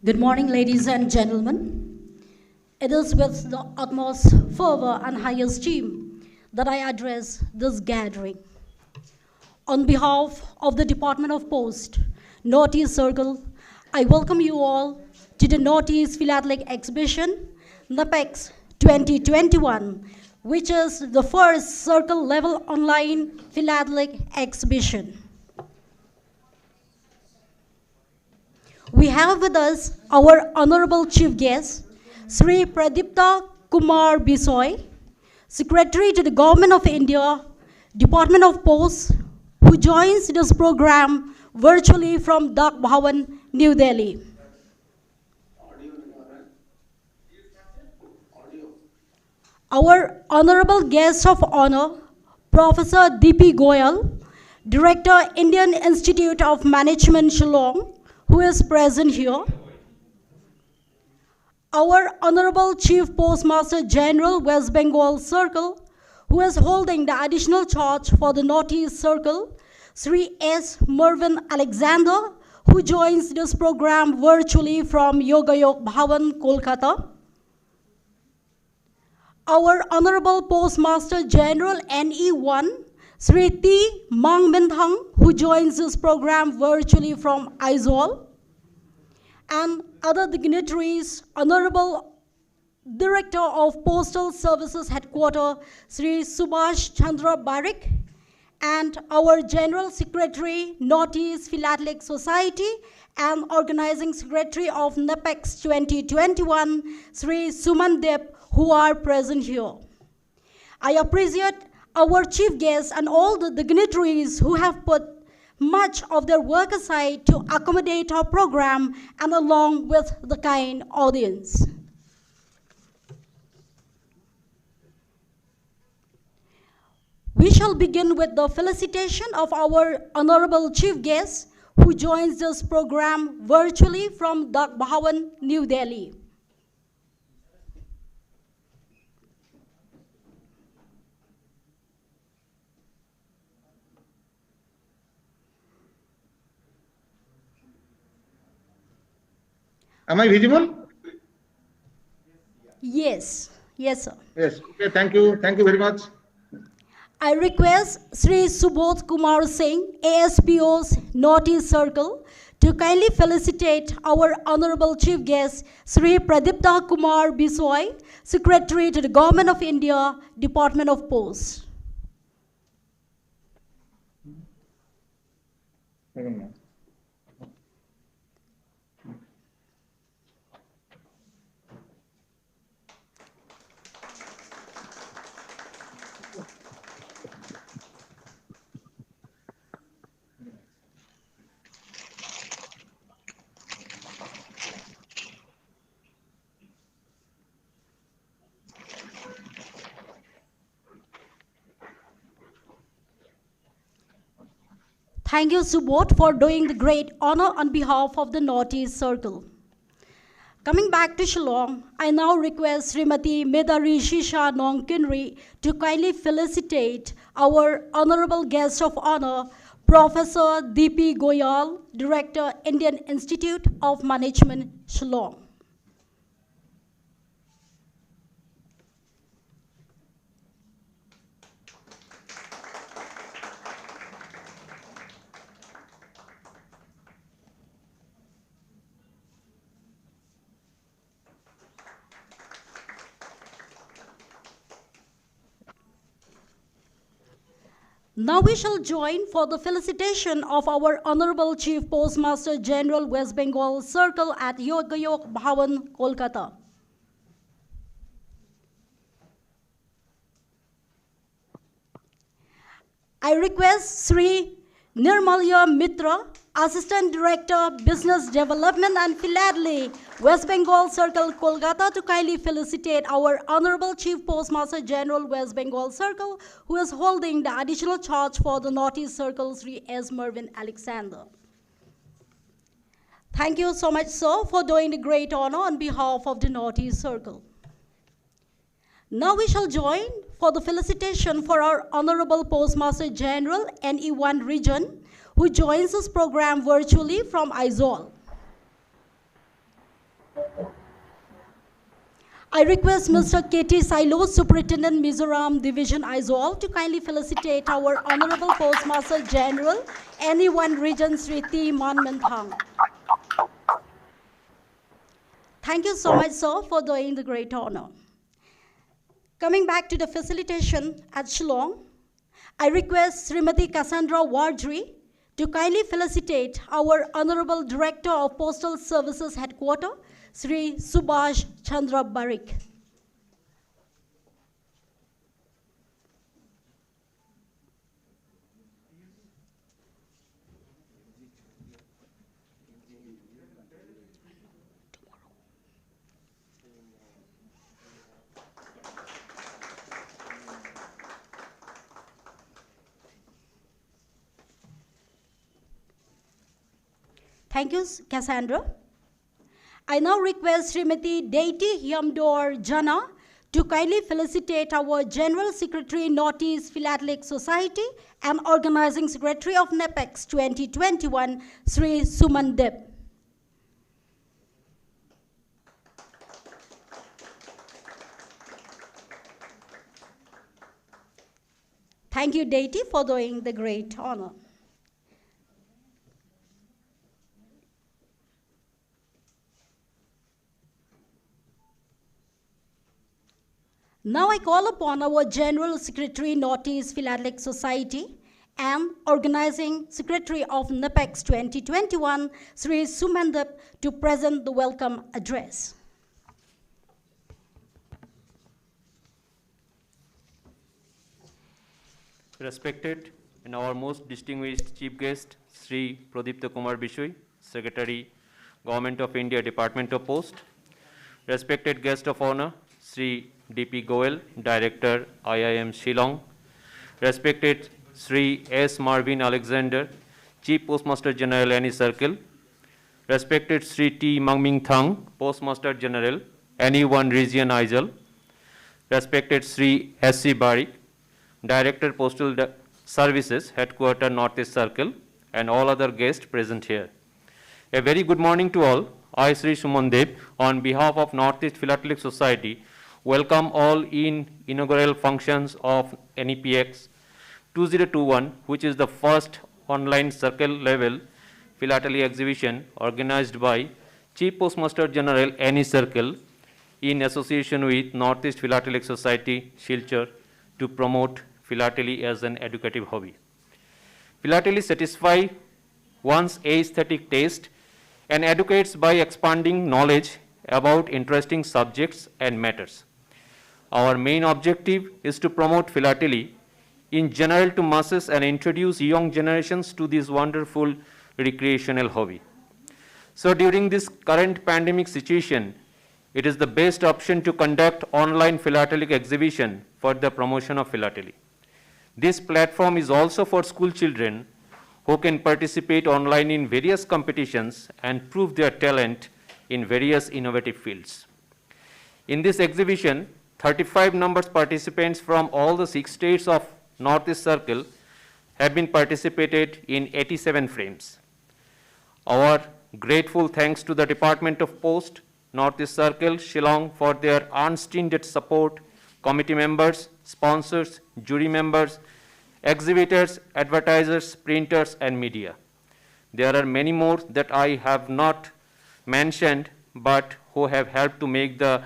Good morning, ladies and gentlemen. It is with the utmost fervor and high esteem that I address this gathering. On behalf of the Department of Post, Northeast Circle, I welcome you all to the Northeast Philatelic Exhibition, NAPEX 2021, which is the first circle-level online philatelic exhibition. We have with us our Honorable Chief Guest, Sri Pradipta Kumar Bisoy, Secretary to the Government of India, Department of Post, who joins this program virtually from Dak Bhawan, New Delhi. Our Honorable Guest of Honor, Professor D.P. Goyal, Director, Indian Institute of Management, Shillong, who is present here. Our Honorable Chief Postmaster General, West Bengal Circle, who is holding the additional charge for the Northeast Circle, Sri S. Mervyn Alexander, who joins this program virtually from Yogayog Bhavan, Kolkata. Our Honorable Postmaster General NE1, Sri T. Mang Minthang, who joins this program virtually from Aizawl, and other dignitaries, Honorable Director of Postal Services Headquarters, Sri Subhash Chandra Barik, and our General Secretary, Northeast Philatelic Society, and Organizing Secretary of NAPEX 2021, Sri Suman Deb, who are present here. I appreciate our chief guests and all the dignitaries who have put much of their work aside to accommodate our program and along with the kind audience. We shall begin with the felicitation of our honorable chief guest who joins this program virtually from Dak Bhawan, New Delhi. Am I visible? Yes, yes, sir. Yes. Okay. Thank you. Thank you very much. I request Sri Subodh Kumar Singh, ASPO's Northeast Circle, to kindly felicitate our honorable chief guest, Sri Pradipta Kumar Bisoy, Secretary to the Government of India, Department of Post. Thank you, Subodh, for doing the great honor on behalf of the Northeast Circle. Coming back to Shillong, I now request Srimati Medari Shisha Nongkinri to kindly felicitate our honorable guest of honor, Professor D.P. Goyal, Director, Indian Institute of Management, Shillong. Now we shall join for the felicitation of our Honorable Chief Postmaster General, West Bengal Circle at Yogayog Bhavan, Kolkata. I request Sri Nirmalya Mitra, Assistant Director, Business Development and Philately, West Bengal Circle, Kolkata, to kindly felicitate our Honorable Chief Postmaster General, West Bengal Circle, who is holding the additional charge for the Northeast Circle, Sri S. Mervyn Alexander. Thank you so much, sir, for doing the great honor on behalf of the Northeast Circle. Now we shall join for the felicitation for our Honorable Postmaster General, NE1 Region, who joins this program virtually from Aizawl. I request Mr. K.T. Silo, Superintendent Mizoram Division Aizawl, to kindly felicitate our Honorable Postmaster General, NE1 Region Sri T. Manmenthang. Thank you so much, sir, for doing the great honor. Coming back to the facilitation at Shillong, I request Srimati Cassandra Wardry to kindly felicitate our Honorable Director of Postal Services Headquarters, Sri Subhash Chandra Barik. Thank you, Cassandra. I now request Srimati Deity Yamdor Jana to kindly felicitate our General Secretary, Northeast Philatelic Society and Organizing Secretary of NEPEX 2021, Sri Suman Deb. Thank you, Deity, for doing the great honor. Now I call upon our General Secretary, Northeast Philatelic Society and Organizing Secretary of NEPEX 2021, Sri Sumandip, to present the welcome address. Respected and our most distinguished chief guest, Sri Pradipta Kumar Bishoy, Secretary, Government of India, Department of Post. Respected guest of honor, Sri D.P. Goel, Director, IIM Shillong. Respected Sri S. Marvin Alexander, Chief Postmaster General, NE Circle. Respected Sri T. Mangming Thang, Postmaster General, NE1 Region Aizawl. Respected Sri S.C. Barik, Director, Postal Services, Headquarter, Northeast Circle, and all other guests present here. A very good morning to all. I, Sri Suman Deb, on behalf of Northeast Philatelic Society, welcome all in inaugural functions of NEPX 2021, which is the first online circle-level philately exhibition organized by Chief Postmaster General, NE Circle, in association with Northeast Philatelic Society, Silchar, to promote philately as an educative hobby. Philately satisfies one's aesthetic taste and educates by expanding knowledge about interesting subjects and matters. Our main objective is to promote philately in general to masses and introduce young generations to this wonderful recreational hobby. So during this current pandemic situation, it is the best option to conduct online philatelic exhibition for the promotion of philately. This platform is also for school children who can participate online in various competitions and prove their talent in various innovative fields. In this exhibition, 35 numbers participants from all the 6 states of Northeast Circle have been participated in 87 frames. Our grateful thanks to the Department of Post, Northeast Circle, Shillong for their unstinted support, committee members, sponsors, jury members, exhibitors, advertisers, printers, and media. There are many more that I have not mentioned, but who have helped to make the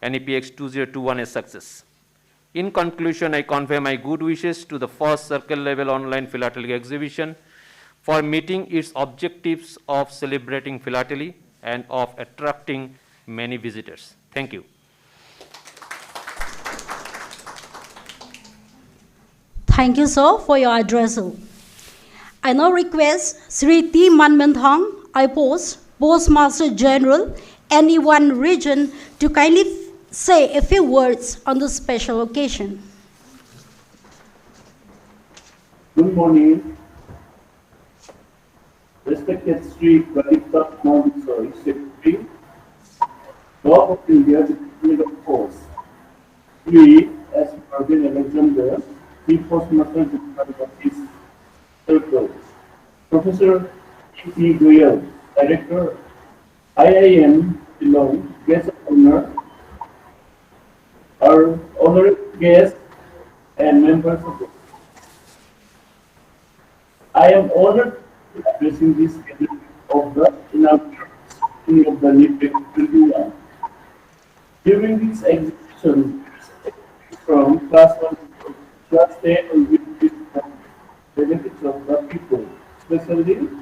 NEPX 2021 a success. In conclusion, I convey my good wishes to the first circle-level online philately exhibition for meeting its objectives of celebrating philately and of attracting many visitors. Thank you. Thank you, sir, for your address. I now request Sri T. Manmenthang, IPOST, Postmaster General, NE1 Region, to kindly say a few words on this special occasion. Good morning. Respected Sri Pradipta Kumar Bishoy, Secretary, Government of India, Department of Post, Sri S. Marvin Alexander, Chief Postmaster General of Northeast Circle, Professor P. Goel, Director, IIM Shillong guest of honor, our honored guests and members of the I am honored to be addressing this gathering of the inaugural session of the NIPEC 21. During this exhibition, from class 1 to class 10 will be the benefits of the people, especially to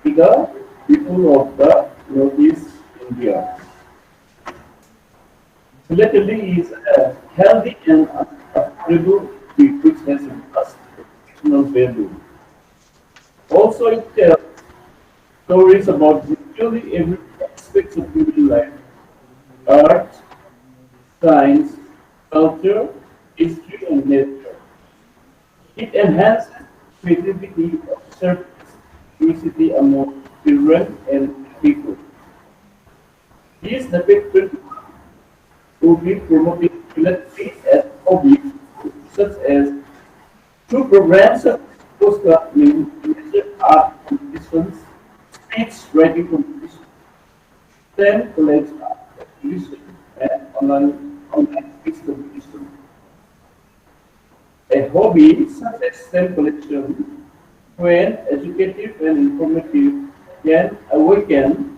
the people of the Northeast India. Philately is a healthy and affordable food which has a vast nutritional value. Also, it tells stories about virtually every aspect of human life: art, science, culture, history, and nature. It enhances creativity, observes curiosity among children and people. These the picture will be promoting philately as hobbies, such as through programs of post-learning, art competitions, speech writing competitions, STEM college art competition, and online quiz competition. A hobby such as STEM collection, when educative and informative, can awaken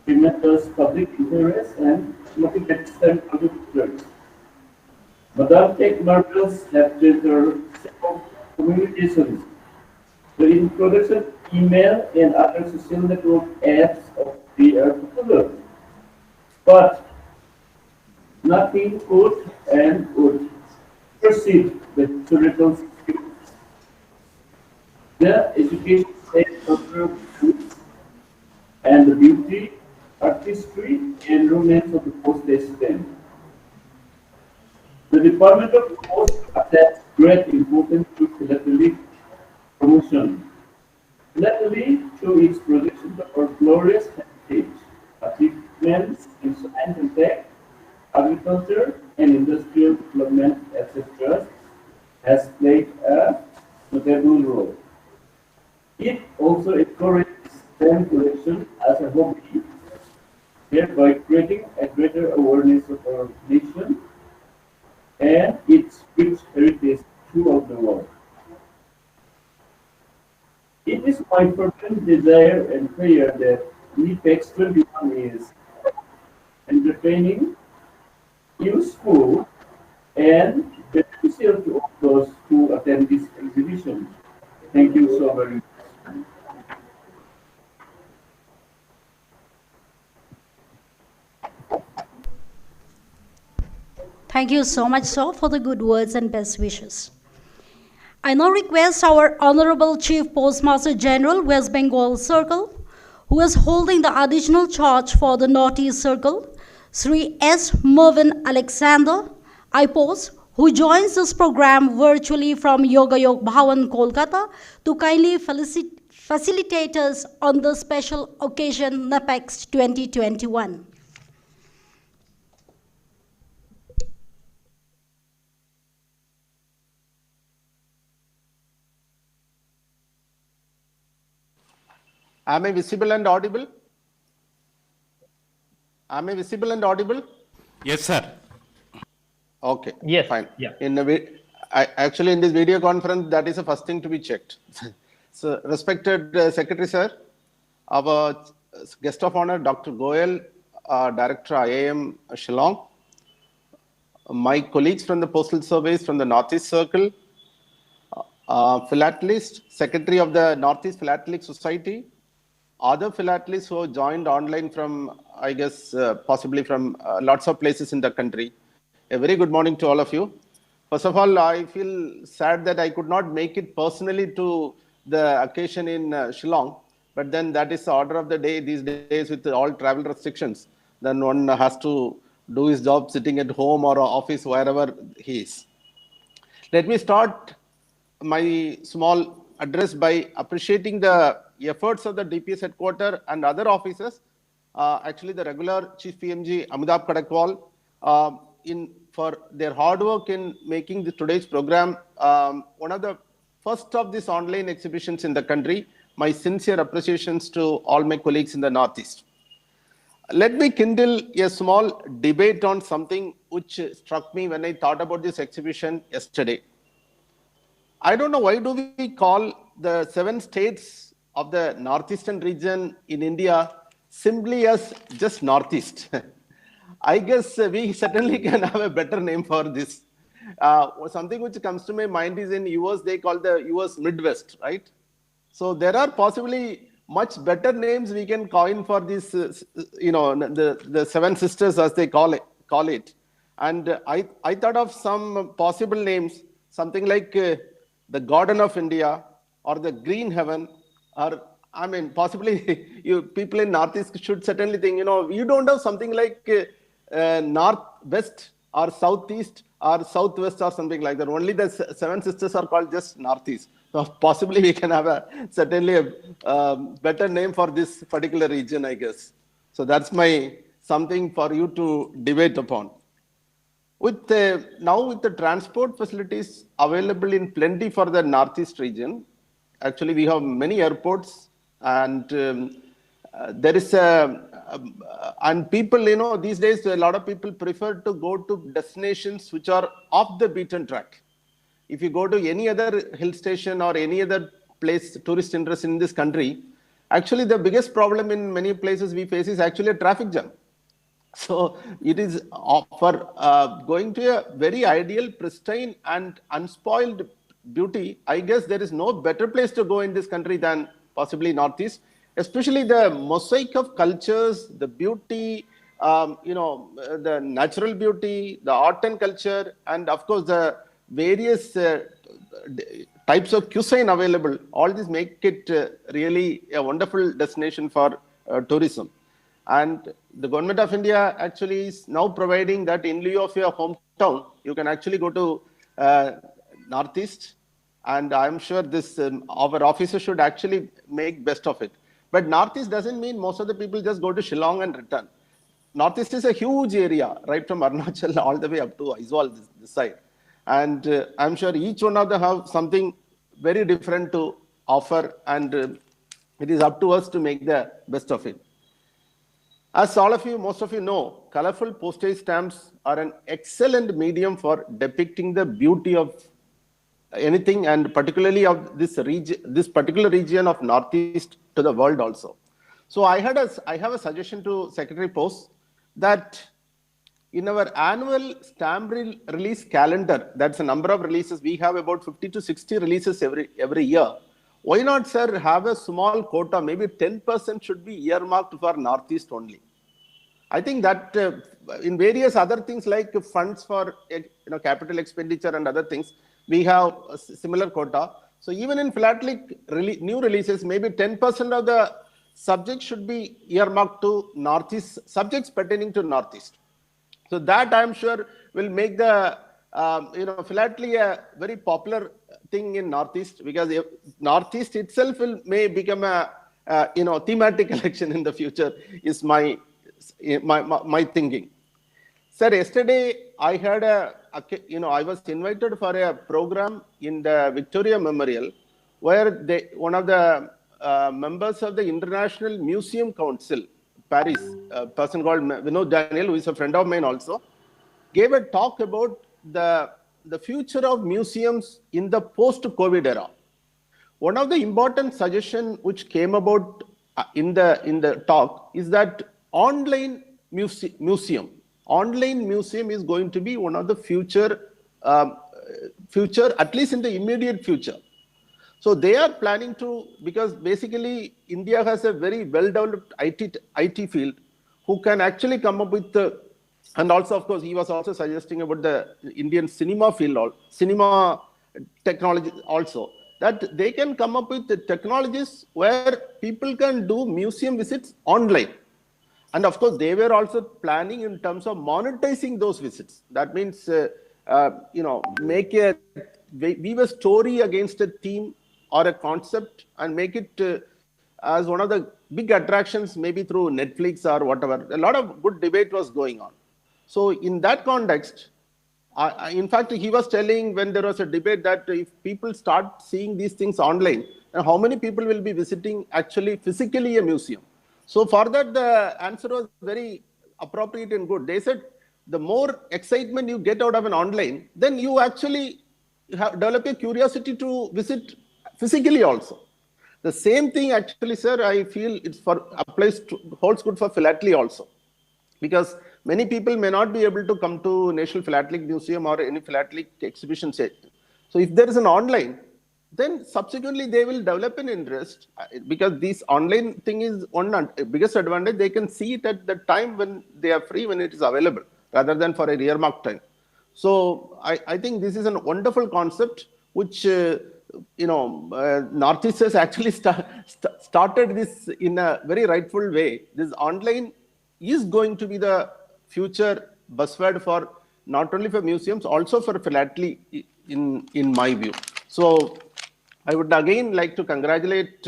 tremendous public interest and motivate STEM contributors. Madam Tech Marvels have their communications. The introduction of email and other social network apps of they are popular. But nothing could and would precede the historical skills. The education state cultural truths and the beauty, artistry, and romance of the post-STEM. The Department of Post attaches great importance to philately promotion. Philately, through its projection of our glorious heritage, achievements in science and tech, agriculture, and industrial development, etc., has played a notable role. It also encourages STEM collection as a hobby, thereby creating a greater awareness of our nation and its rich heritage throughout the world. It is my fervent desire and prayer that NIPEX 21 is entertaining, useful, and beneficial to all those who attend this exhibition. Thank you so very much. Thank you so much, sir, for the good words and best wishes. I now request our Honorable Chief Postmaster General, West Bengal Circle, who is holding the additional charge for the Northeast Circle, Sri S. Mervyn Alexander, IPOS, who joins this program virtually from Yogayog Bhawan, Kolkata, to kindly facilitate us on the special occasion NAPEX 2021. Am I visible and audible? Am I visible and audible? Yes, sir. Okay. Yes. Fine. Yeah. Actually, in this video conference, that is the first thing to be checked. So, respected Secretary Sir, our guest of honor, Dr. Goyal, Director IIM Shillong, my colleagues from the Postal Service from the Northeast Circle, philatelist, Secretary of the Northeast Philatelic Society, other philatelists who have joined online from, I guess, possibly from lots of places in the country. A very good morning to all of you. First of all, I feel sad that I could not make it personally to the occasion in Shillong, but then that is the order of the day these days with all travel restrictions. Then one has to do his job sitting at home or office, wherever he is. Let me start my small address by appreciating the efforts of the DPS headquarters and other officers, actually the regular Chief PMG Amitabh Kadakwal, for their hard work in making today's program one of the first of these online exhibitions in the country. My sincere appreciations to all my colleagues in the Northeast. Let me kindle a small debate on something which struck me when I thought about this exhibition yesterday. I don't know, why do we call the 7 states of the northeastern region in India simply as just Northeast? I guess we certainly can have a better name for this. Something which comes to my mind is in US, they call the US Midwest, right? So there are possibly much better names we can coin for this, the 7 sisters as they call it. And I thought of some possible names, something like the Garden of India or the Green Heaven, or I mean, possibly you people in Northeast should certainly think, you don't have something like Northwest or Southeast or Southwest or something like that. Only the 7 sisters are called just Northeast. So possibly we can have certainly a better name for this particular region, I guess. So that's something for you to debate upon. Now with the transport facilities available in plenty for the Northeast region, actually we have many airports, and there is and people, these days a lot of people prefer to go to destinations which are off the beaten track. If you go to any other hill station or any other place, tourist interest in this country, actually the biggest problem in many places we face is actually a traffic jam. So it is for going to a very ideal, pristine and unspoiled beauty. I guess there is no better place to go in this country than possibly Northeast, especially the mosaic of cultures, the beauty, the natural beauty, the art and culture, and of course the various types of cuisine available. All this make it really a wonderful destination for tourism. And the government of India actually is now providing that in lieu of your hometown, you can actually go to Northeast. And I'm sure our officers should actually make best of it. But Northeast doesn't mean most of the people just go to Shillong and return. Northeast is a huge area, right from Arunachal all the way up to Aizawl, this side. And I'm sure each one of them have something very different to offer. And it is up to us to make the best of it. As most of you know, colorful postage stamps are an excellent medium for depicting the beauty of anything, and particularly of this particular region of Northeast to the world also. So I have a suggestion to Secretary Post that in our annual stamp release calendar, that's a number of releases, we have about 50 to 60 releases every year. Why not, sir, have a small quota, maybe 10% should be earmarked for Northeast only. I think that in various other things like funds for capital expenditure and other things, we have a similar quota. So even in philatelic new releases, maybe 10% of the subjects should be earmarked to Northeast, subjects pertaining to Northeast. So that I'm sure will make the philately a very popular thing in Northeast, because Northeast itself may become a thematic election in the future, is my thinking. Sir, yesterday I had I was invited for a program in the Victoria Memorial, where one of the members of the International Museum Council, Paris, a person called Vinod Daniel, who is a friend of mine also, gave a talk about the future of museums in the post-COVID era. One of the important suggestions which came about in the talk is that online museum is going to be one of the future, at least in the immediate future. So they are planning to, because basically India has a very well-developed IT field, who can actually come up with and also, of course, he was also suggesting about the Indian cinema field, cinema technology also, that they can come up with the technologies where people can do museum visits online. And of course, they were also planning in terms of monetizing those visits. That means, weave a story against a theme or a concept and make it as one of the big attractions, maybe through Netflix or whatever. A lot of good debate was going on. So in that context, in fact, he was telling when there was a debate that if people start seeing these things online, how many people will be visiting actually physically a museum? So for that, the answer was very appropriate and good. They said the more excitement you get out of an online, then you actually develop a curiosity to visit physically also. The same thing actually, sir, I feel holds good for philately also. Because many people may not be able to come to National Philatelic Museum or any philatelic exhibition. So if there is an online, then subsequently they will develop an interest, because this online thing is one biggest advantage. They can see it at the time when they are free, when it is available, rather than for a earmarked time. So I think this is a wonderful concept, which Northeast has actually started this in a very rightful way. This online is going to be the future buzzword for not only for museums, also for philately, in my view. So I would again like to congratulate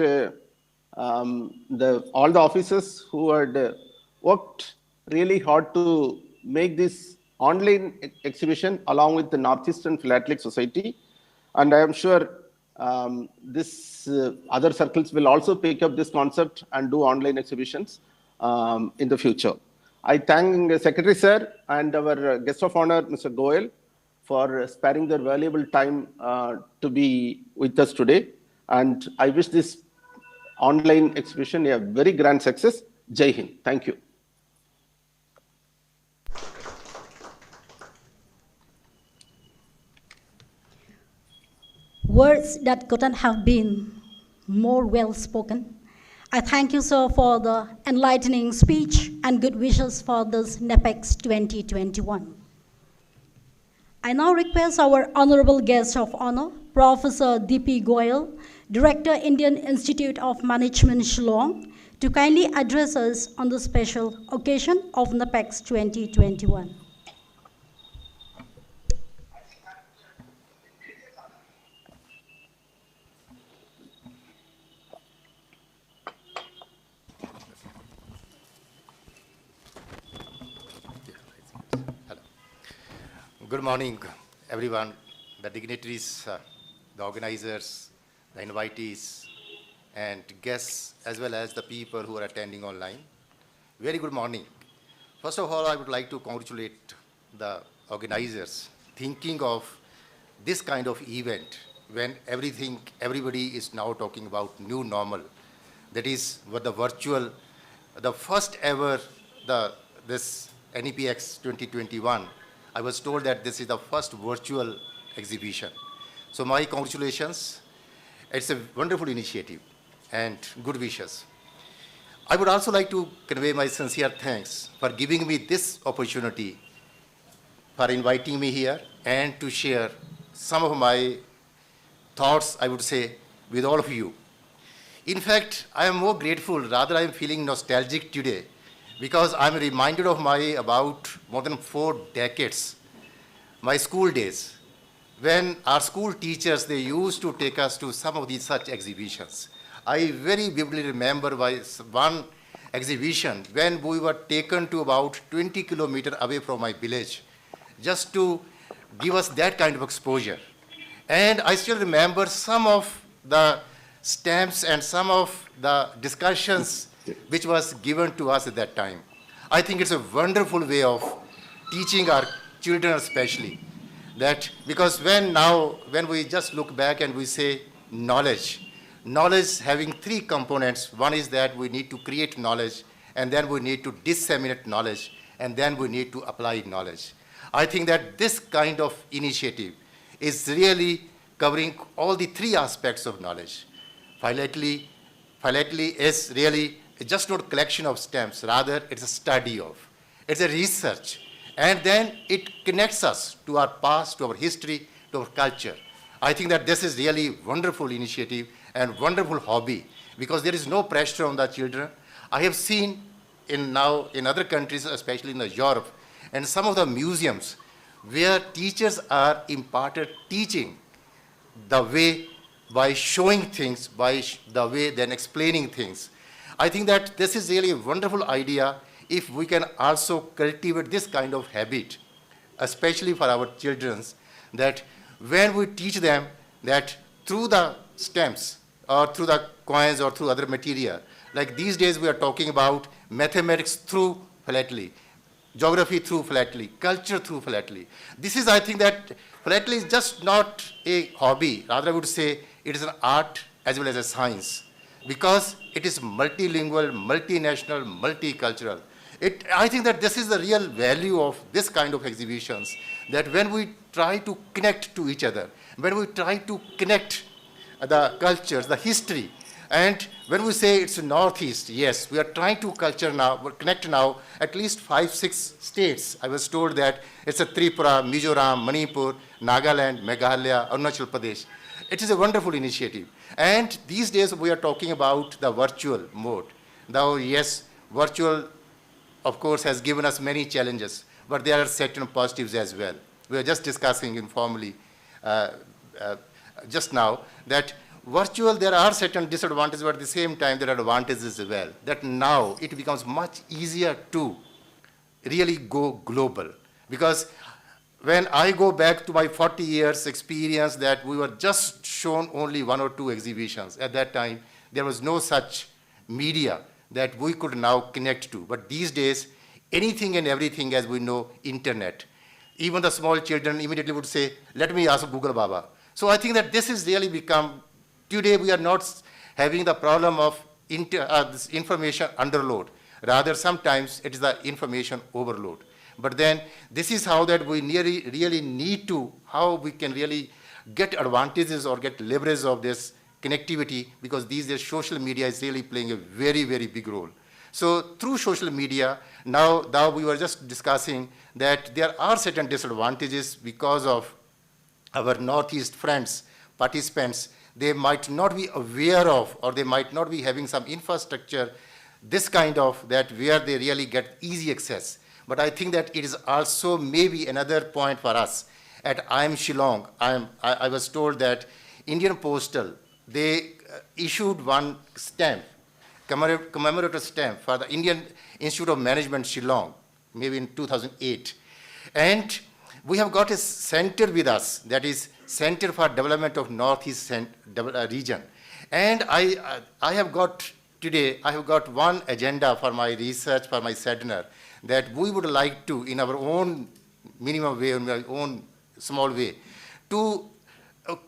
all the officers who had worked really hard to make this online exhibition along with the Northeastern Philatelic Society. And I am sure this other circles will also pick up this concept and do online exhibitions in the future. I thank Secretary Sir and our guest of honor, Mr. Goel, for sparing their valuable time to be with us today. And I wish this online exhibition a very grand success. Jai Hind. Thank you. Words that couldn't have been more well spoken. I thank you, sir, for the enlightening speech and good wishes for this NAPEX 2021. I now request our honorable guest of honor, Professor D.P. Goel, Director, Indian Institute of Management, Shillong, to kindly address us on the special occasion of NAPEX 2021. Good morning, everyone, the dignitaries, the organizers, the invitees, and guests, as well as the people who are attending online. Very good morning. First of all, I would like to congratulate the organizers thinking of this kind of event when everybody is now talking about new normal. That is what the virtual, the first ever, this NEPX 2021, I was told that this is the first virtual exhibition. So my congratulations. It's a wonderful initiative and good wishes. I would also like to convey my sincere thanks for giving me this opportunity, for inviting me here and to share some of my thoughts, I would say, with all of you. In fact, I am more grateful, rather I am feeling nostalgic today, because I'm reminded of my about more than 4 decades, my school days, when our school teachers, they used to take us to some of these such exhibitions. I very vividly remember one exhibition when we were taken to about 20 kilometers away from my village, just to give us that kind of exposure. And I still remember some of the stamps and some of the discussions which was given to us at that time. I think it's a wonderful way of teaching our children especially, that because when we just look back and we say knowledge having 3 components. One is that we need to create knowledge, and then we need to disseminate knowledge, and then we need to apply knowledge. I think that this kind of initiative is really covering all the 3 aspects of knowledge. Philately is really just not a collection of stamps, rather it's a study of, it's a research, and then it connects us to our past, to our history, to our culture. I think that this is really wonderful initiative and wonderful hobby, because there is no pressure on the children. I have seen in other countries, especially in Europe, and some of the museums where teachers are imparted teaching the way by showing things, by the way then explaining things. I think that this is really a wonderful idea if we can also cultivate this kind of habit, especially for our children, that when we teach them that through the stamps or through the coins or through other material, Like these days we are talking about mathematics through philately, geography through philately, culture through philately. This is, I think that philately is just not a hobby, rather I would say it is an art as well as a science, because it is multilingual, multinational, multicultural. I think that this is the real value of this kind of exhibitions, that when we try to connect to each other, when we try to connect the cultures, the history, and when we say it's Northeast, yes, we are trying to connect now at least 5-6 states. I was told that it's a Tripura, Mizoram, Manipur, Nagaland, Meghalaya, Arunachal Pradesh. It is a wonderful initiative. And these days we are talking about the virtual mode. Now, yes, virtual, of course, has given us many challenges, but there are certain positives as well. We are just discussing informally just now that virtual, there are certain disadvantages, but at the same time, there are advantages as well. That now it becomes much easier to really go global. Because when I go back to my 40 years experience, that we were just shown only 1 or 2 exhibitions. At that time, there was no such media that we could now connect to. But these days, anything and everything, as we know, internet. Even the small children immediately would say, let me ask Google Baba. So I think that this has really become, today we are not having the problem of this information underload. Rather, sometimes it is the information overload. But then this is how that we really need to, how we can really get advantages or get leverage of this connectivity, because these days social media is really playing a very, very big role. So through social media, now we were just discussing that there are certain disadvantages because of our Northeast friends, participants. They might not be aware of, or they might not be having some infrastructure, this kind of, that where they really get easy access. But I think that it is also maybe another point for us. At IIM Shillong, I was told that Indian Postal, they issued one stamp, commemorative stamp for the Indian Institute of Management Shillong, maybe in 2008. And we have got a center with us, that is Center for Development of Northeast Region. And I have got today, I have got one agenda for my research, for my seminar, that we would like to, in our own minimum way, in our own small way, to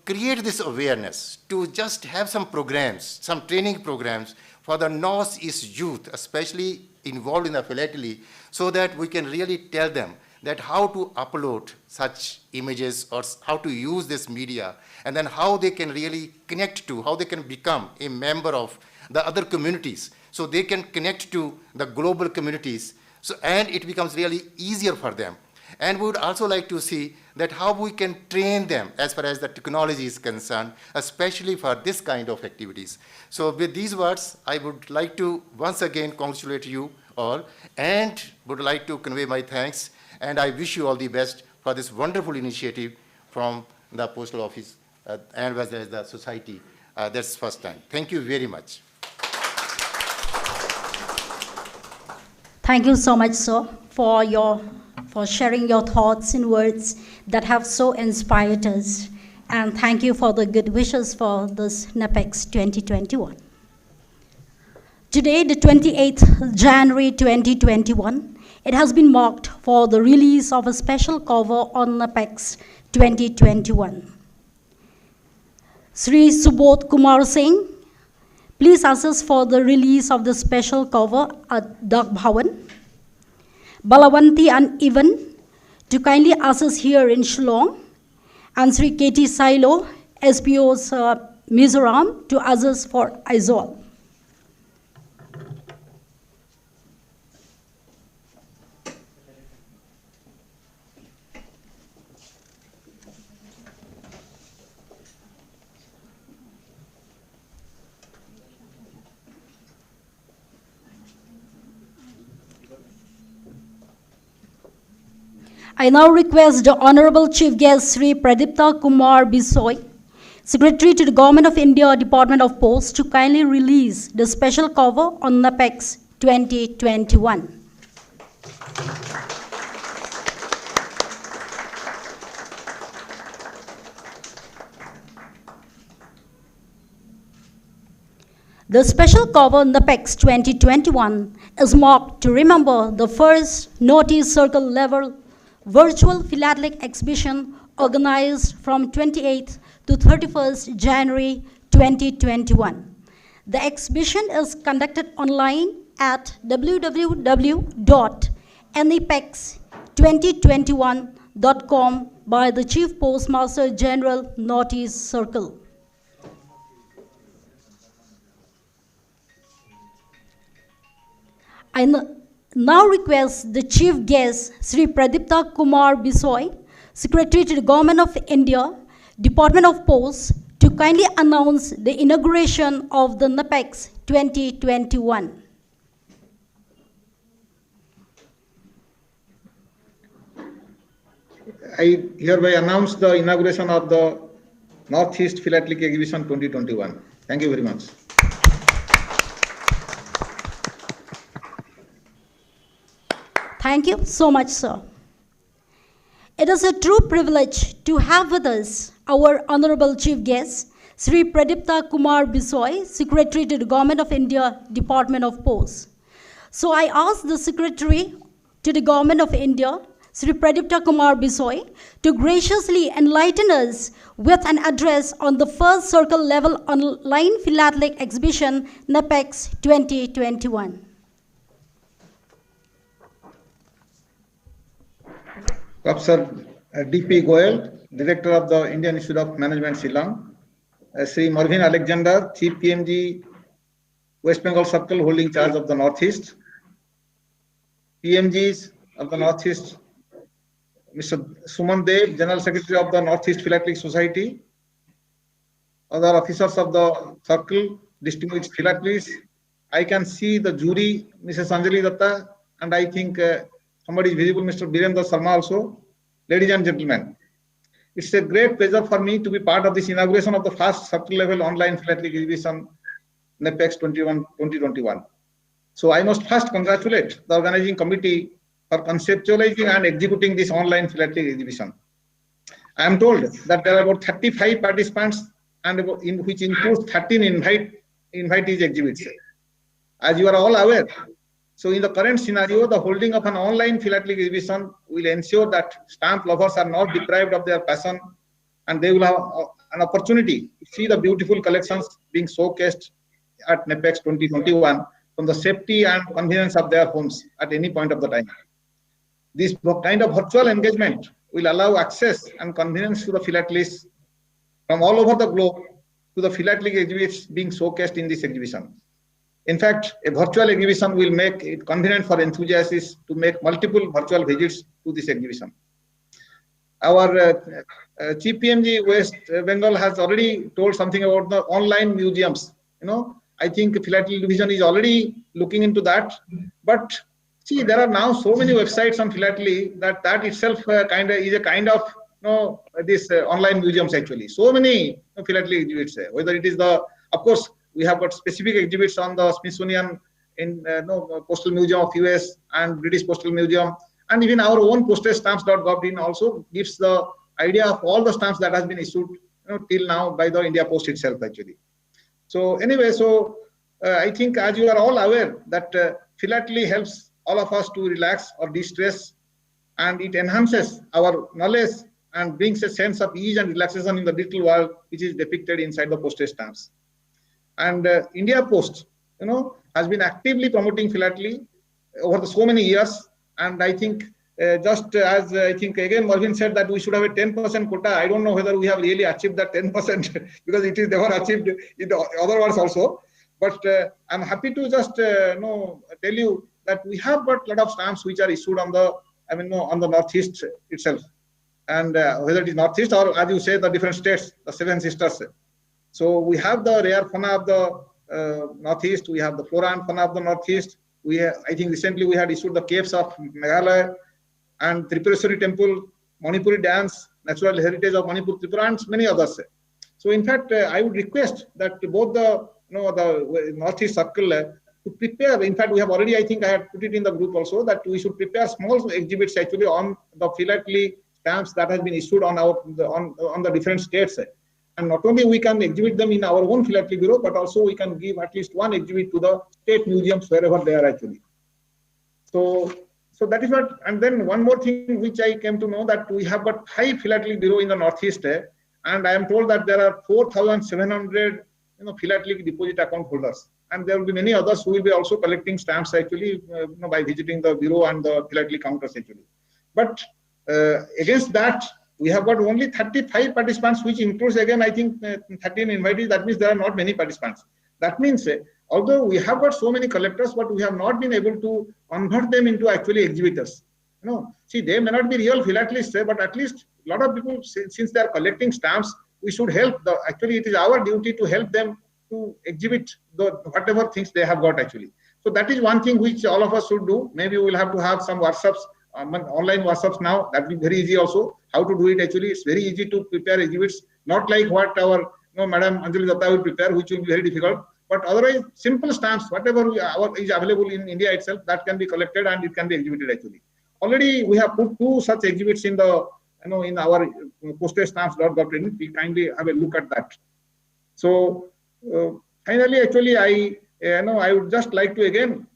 create this awareness, to just have some programs, some training programs for the Northeast youth, especially involved in the philately, so that we can really tell them that how to upload such images or how to use this media, and then how they can really connect to, how they can become a member of the other communities, so they can connect to the global communities, so, and it becomes really easier for them. And we would also like to see that how we can train them as far as the technology is concerned, especially for this kind of activities. So with these words, I would like to once again congratulate you all, and would like to convey my thanks, and I wish you all the best for this wonderful initiative from the Postal Office and as well as the society. That's first time. Thank you very much. Thank you so much, sir, for sharing your thoughts in words that have so inspired us. And thank you for the good wishes for this NAPEX 2021. Today, the 28th January 2021, it has been marked for the release of a special cover on NAPEX 2021. Sri Subodh Kumar Singh, please assist for the release of the special cover at Dak Bhawan. Balawanti and Ivan to kindly assist here in Shillong, and Sri K.T. Silo, SPO's Mizoram, to assist for Aizawl. I now request the Honorable Chief Guest Sri Pradipta Kumar Bisoi, Secretary to the Government of India, Department of Posts, to kindly release the special cover on NAPEX 2021. The special cover NAPEX 2021 is marked to remember the first Northeast Circle level virtual philatelic exhibition organized from 28th to 31st January 2021. The exhibition is conducted online at www.nepex2021.com by the Chief Postmaster General, Northeast Circle. I now request the Chief Guest, Sri Pradipta Kumar Bisoi, Secretary to the Government of India, Department of Posts, to kindly announce the inauguration of the NAPEX 2021. I hereby announce the inauguration of the Northeast Philatelic Exhibition 2021. Thank you very much. Thank you so much, sir. It is a true privilege to have with us our Honorable Chief Guest, Sri Pradipta Kumar Bisoi, Secretary to the Government of India, Department of Posts. So I ask the Secretary to the Government of India, Sri Pradipta Kumar Bisoi, to graciously enlighten us with an address on the first circle level online philatelic exhibition, NAPEX 2021. Professor D.P. Goyal, Director of the Indian Institute of Management, Shillong. Sri Marvin Alexander, Chief PMG, West Bengal Circle, holding charge of the Northeast. PMGs of the Northeast, Mr. Suman Dev, General Secretary of the Northeast Philatelic Society. Other officers of the Circle, distinguished philatelists. I can see the jury, Mrs. Anjali Datta, and I think somebody is visible, Mr. Birendra Sharma also. Ladies and gentlemen, it's a great pleasure for me to be part of this inauguration of the first circle level online philatelic exhibition, NAPEX 2021. So I must first congratulate the organizing committee for conceptualizing and executing this online philatelic exhibition. I am told that there are about 35 participants, and in which includes 13 invitees exhibits. As you are all aware, so in the current scenario, the holding of an online philatelic exhibition will ensure that stamp lovers are not deprived of their passion, and they will have an opportunity to see the beautiful collections being showcased at NAPEX 2021 from the safety and convenience of their homes at any point of the time. This kind of virtual engagement will allow access and convenience to the philatelists from all over the globe to the philatelic exhibits being showcased in this exhibition. In fact, a virtual exhibition will make it convenient for enthusiasts to make multiple virtual visits to this exhibition. Our Chief PMG West Bengal has already told something about the online museums. I think Philately Division is already looking into that. But see, there are now so many websites on Philately that itself is a kind of this online museums actually. So many Philately exhibits, whether it is of course, we have got specific exhibits on the Smithsonian in Postal Museum of US and British Postal Museum, and even our own postage-stamps.gov also gives the idea of all the stamps that has been issued till now by the India Post itself actually. So anyway, I think as you are all aware that philately helps all of us to relax or de-stress, and it enhances our knowledge and brings a sense of ease and relaxation in the digital world which is depicted inside the postage stamps. And India Post, has been actively promoting philately over so many years. And I think just as I think again Marvin said that we should have a 10% quota. I don't know whether we have really achieved that 10% because it is never achieved in the other words also. But I'm happy to just tell you that we have got a lot of stamps which are issued on the on the Northeast itself, and whether it is Northeast or as you say the different states, the Seven Sisters. So we have the rare fauna of the Northeast, we have the flora and fauna of the Northeast. I think recently we had issued the caves of Meghalaya and Tripuraswari Temple, Manipuri dance, natural heritage of Manipur, Tripura, and many others. So in fact, I would request that both the Northeast Circle to prepare. In fact, we have already, I think I had put it in the group also, that we should prepare small exhibits actually on the philately stamps that has been issued on the different states. And not only we can exhibit them in our own philately bureau, but also we can give at least one exhibit to the state museums wherever they are actually. So that is what, and then one more thing which I came to know, that we have got 5 philatelic bureau in the Northeast, and I am told that there are 4,700 philatelic deposit account holders, and there will be many others who will be also collecting stamps actually by visiting the bureau and the philatelic counters actually. But against that, we have got only 35 participants, which includes again I think 13 invitees. That means there are not many participants. That means although we have got so many collectors, but we have not been able to convert them into actually exhibitors. See, they may not be real philatelists, but at least a lot of people, since they are collecting stamps, we should help. Actually, it is our duty to help them to exhibit whatever things they have got actually. So that is one thing which all of us should do. Maybe we will have to have some workshops, online workshops now. That will be very easy also. How to do it actually? It's very easy to prepare exhibits, not like what our Madam Anjali Datta will prepare, which will be very difficult. But otherwise, simple stamps, whatever is available in India itself, that can be collected and it can be exhibited actually. Already we have put 2 such exhibits in the in our postage-stamps.gov. We kindly have a look at that. So finally, actually, I would just like to again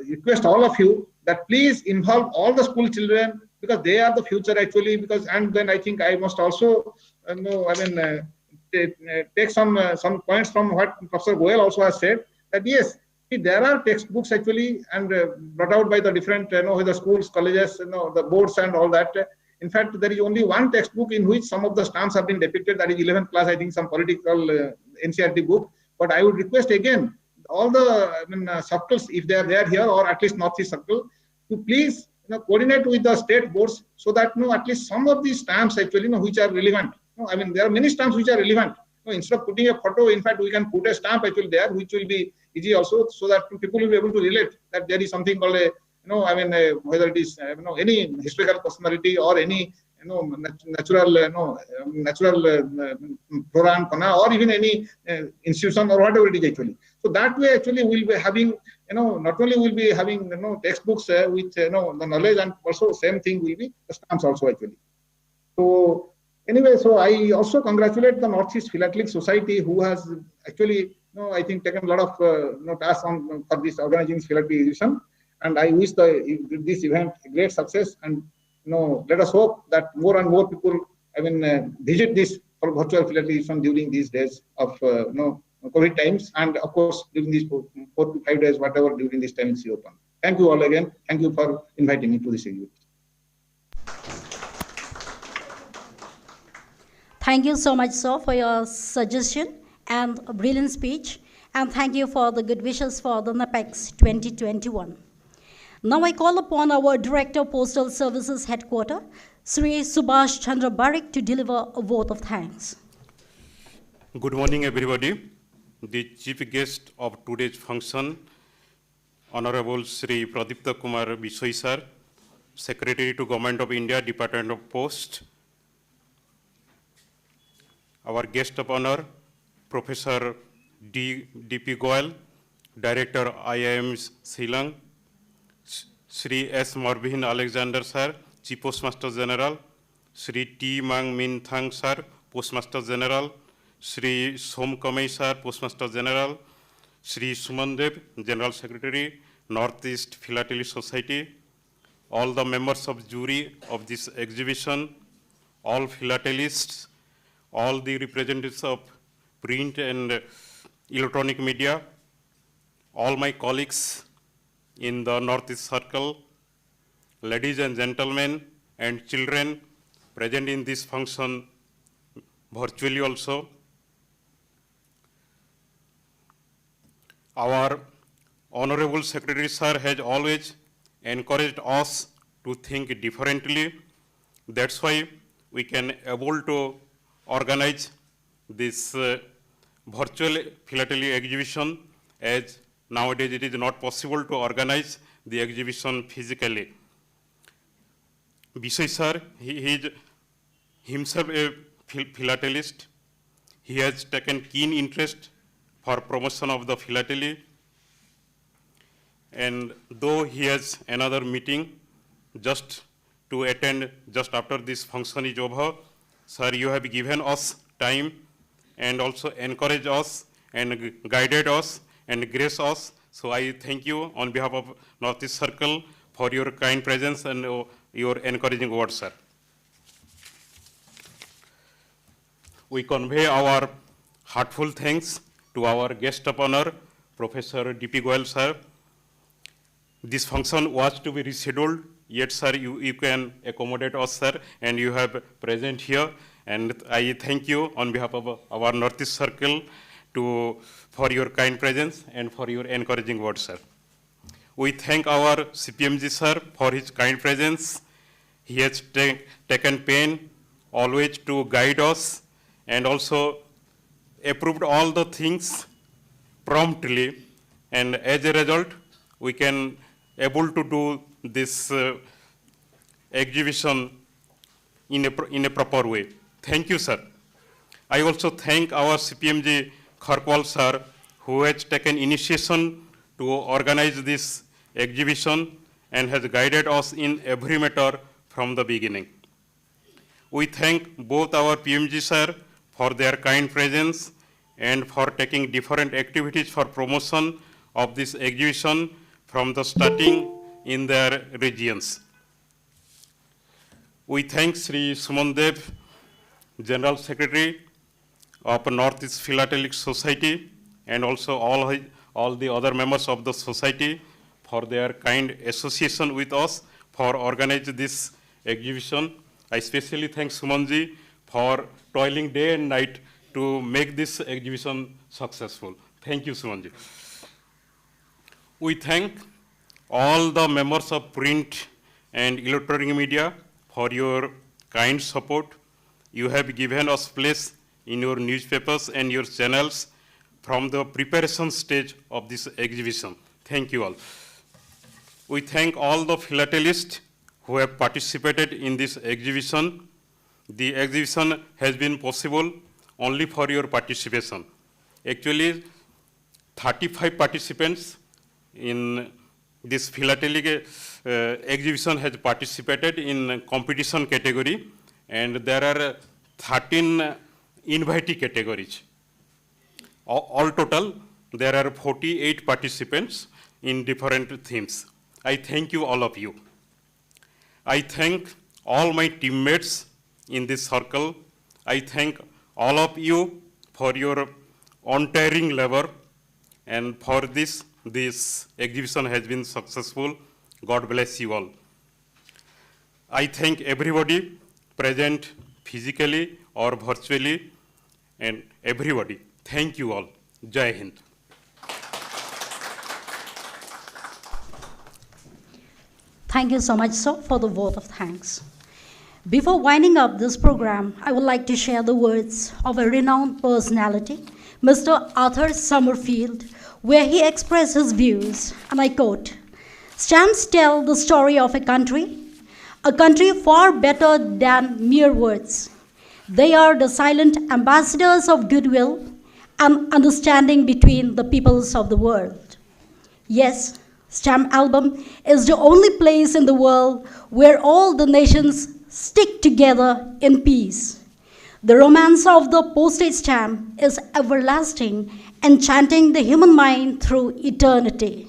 request all of you that please involve all the school children, because they are the future actually. Because and then I think I must also take some points from what Professor Goel also has said, that yes, there are textbooks actually and brought out by the different the schools, colleges, the boards and all that. In fact, there is only one textbook in which some of the stamps have been depicted, that is 11th class, I think, some political NCERT book. But I would request again all the circles, if they are there here, or at least Northeast circle, to please coordinate with the state boards, so that at least some of these stamps actually which are relevant. There are many stamps which are relevant. Instead of putting a photo, in fact, we can put a stamp actually there, which will be easy also, so that people will be able to relate that there is something called a whether it is any historical personality or any natural flora and fauna, or even any institution or whatever it is actually. So that way actually we'll be having not only we'll be having textbooks with the knowledge, and also same thing will be the stamps also actually. So anyway, so I also congratulate the Northeast Philatelic Society, who has actually I think taken a lot of tasks on for this organizing philatelic exhibition. And I wish this event a great success, and let us hope that more and more people visit this virtual philatelic exhibition during these days of COVID times, and of course during these 4 to 5 days, whatever during this time is open. Thank you all again. Thank you for inviting me to this exhibit. Thank you so much, sir, for your suggestion and a brilliant speech. And thank you for the good wishes for the NAPEX 2021. Now I call upon our Director, Postal Services Headquarters, Sri Subhash Chandra Barik, to deliver a vote of thanks. Good morning, everybody. The chief guest of today's function, Honorable Sri Pradipta Kumar Biswai sir, Secretary to Government of India, Department of Post. Our guest of honor, Professor D.P. Goel, Director IIM Shillong, Sri S. Marvin Alexander sir, Chief Postmaster General, Sri T. Mang Min Thang sir, Postmaster General, Sri Som Kamei sir, Postmaster General, Sri Suman Dev, General Secretary, Northeast Philately Society, all the members of jury of this exhibition, all philatelists, all the representatives of print and electronic media, all my colleagues in the Northeast Circle, ladies and gentlemen and children present in this function virtually also. Our Honorable Secretary sir has always encouraged us to think differently. That's why we can able to organize this virtual philately exhibition, as nowadays it is not possible to organize the exhibition physically. Biswai sir, he is himself a philatelist. He has taken keen interest for promotion of the philately, and though he has another meeting just to attend just after this function is over, Sir, you have given us time and also encouraged us and guided us and graced us. So I thank you on behalf of Northeast Circle for your kind presence and your encouraging words, sir. We convey our heartful thanks to our guest of honor, Professor D.P. Goyal, sir. This function was to be rescheduled, yet, sir, you can accommodate us, sir, and you have present here. And I thank you on behalf of our Northeast Circle for your kind presence and for your encouraging words, sir. We thank our CPMG, sir, for his kind presence. He has taken pain always to guide us and also approved all the things promptly. And as a result, we can able to do this exhibition in a proper way. Thank you, sir. I also thank our CPMG Kharkwal, sir, who has taken initiation to organize this exhibition and has guided us in every matter from the beginning. We thank both our PMG, sir, for their kind presence and for taking different activities for promotion of this exhibition from the starting in their regions. We thank Sri Suman Dev, General Secretary of Northeast Philatelic Society, and also all the other members of the society for their kind association with us for organizing this exhibition. I especially thank Sumanji for toiling day and night to make this exhibition successful. Thank you, Sumanji. We thank all the members of print and electronic media for your kind support. You have given us place in your newspapers and your channels from the preparation stage of this exhibition. Thank you all. We thank all the philatelists who have participated in this exhibition. The exhibition has been possible only for your participation. Actually, 35 participants in this philatelic exhibition has participated in competition category, and there are 13 invitee categories. All total, there are 48 participants in different themes. I thank you, all of you. I thank all my teammates in this circle. I thank all of you for your untiring labor, and for this exhibition has been successful. God bless you all. I thank everybody present physically or virtually, and everybody. Thank you all. Jai Hind. Thank you so much, sir, for the vote of thanks. Before winding up this program, I would like to share the words of a renowned personality, Mr. Arthur Summerfield, where he expressed his views, and I quote, "Stamps tell the story of a country far better than mere words. They are the silent ambassadors of goodwill and understanding between the peoples of the world." Yes, Stamp Album is the only place in the world where all the nations stick together in peace. The romance of the postage stamp is everlasting, enchanting the human mind through eternity.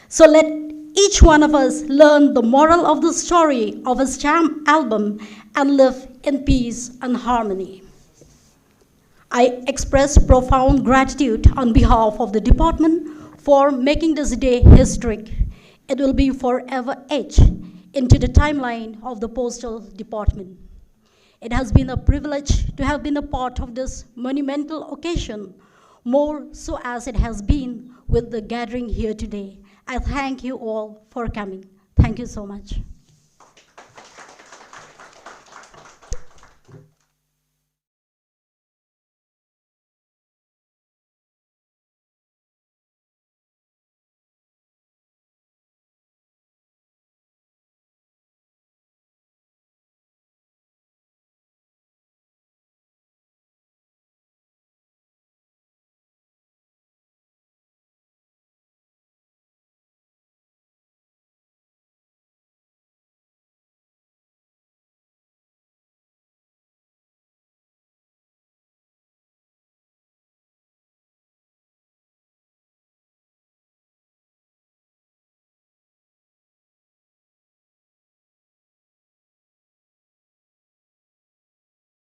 So let each one of us learn the moral of the story of a stamp album and live in peace and harmony. I express profound gratitude on behalf of the department for making this day historic. It will be forever etched into the timeline of the Postal Department. It has been a privilege to have been a part of this monumental occasion, more so as it has been with the gathering here today. I thank you all for coming. Thank you so much.